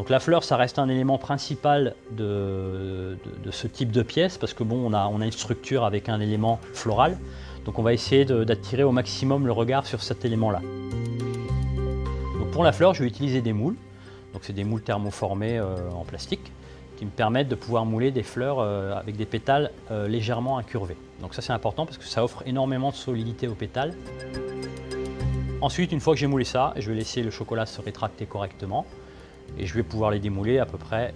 Donc la fleur, ça reste un élément principal de ce type de pièce parce que bon, on a une structure avec un élément floral. Donc on va essayer d'attirer au maximum le regard sur cet élément-là. Donc pour la fleur, je vais utiliser des moules. Donc c'est des moules thermoformés en plastique qui me permettent de pouvoir mouler des fleurs avec des pétales légèrement incurvés. Donc ça c'est important parce que ça offre énormément de solidité aux pétales. Ensuite, une fois que j'ai moulé ça, je vais laisser le chocolat se rétracter correctement et je vais pouvoir les démouler à peu près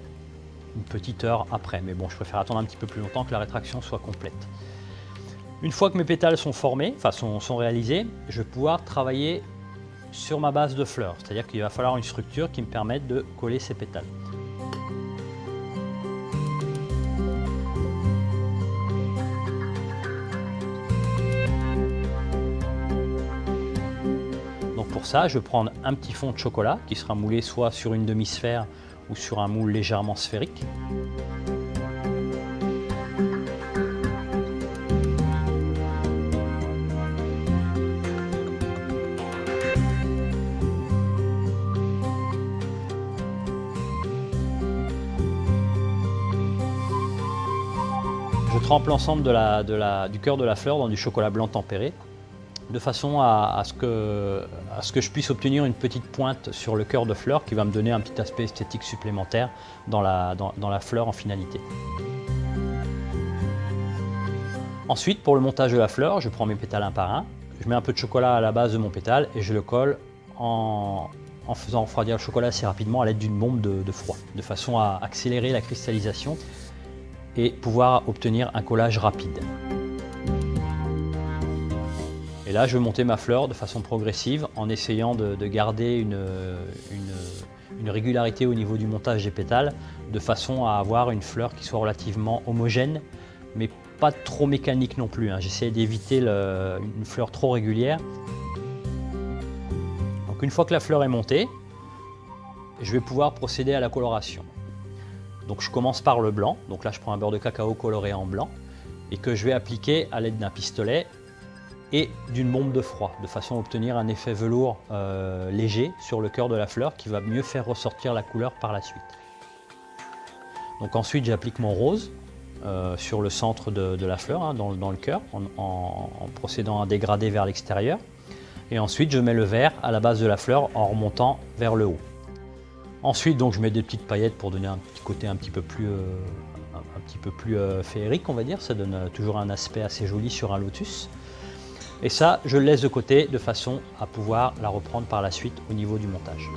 une petite heure après. Mais bon, je préfère attendre un petit peu plus longtemps que la rétraction soit complète. Une fois que mes pétales sont formés, enfin sont réalisés, je vais pouvoir travailler sur ma base de fleurs. C'est-à-dire qu'il va falloir une structure qui me permette de coller ces pétales. Donc pour ça, je vais prendre un petit fond de chocolat qui sera moulé soit sur une demi-sphère ou sur un moule légèrement sphérique. Je trempe l'ensemble du cœur de la fleur dans du chocolat blanc tempéré, de façon à ce que je puisse obtenir une petite pointe sur le cœur de fleur qui va me donner un petit aspect esthétique supplémentaire dans la fleur en finalité. Ensuite, pour le montage de la fleur, je prends mes pétales un par un, je mets un peu de chocolat à la base de mon pétale et je le colle en faisant refroidir le chocolat assez rapidement à l'aide d'une bombe de froid, de façon à accélérer la cristallisation et pouvoir obtenir un collage rapide. Et là, je vais monter ma fleur de façon progressive en essayant de garder une régularité au niveau du montage des pétales, de façon à avoir une fleur qui soit relativement homogène, mais pas trop mécanique non plus. J'essaie d'éviter une fleur trop régulière. Donc une fois que la fleur est montée, je vais pouvoir procéder à la coloration. Donc je commence par le blanc, donc là je prends un beurre de cacao coloré en blanc et que je vais appliquer à l'aide d'un pistolet et d'une bombe de froid, de façon à obtenir un effet velours léger sur le cœur de la fleur qui va mieux faire ressortir la couleur par la suite. Donc ensuite j'applique mon rose sur le centre de la fleur, dans le cœur, en procédant à dégrader vers l'extérieur. Et ensuite je mets le vert à la base de la fleur en remontant vers le haut. Ensuite, donc, je mets des petites paillettes pour donner un petit côté un petit peu plus féerique, on va dire. Ça donne toujours un aspect assez joli sur un lotus. Et ça, je le laisse de côté de façon à pouvoir la reprendre par la suite au niveau du montage.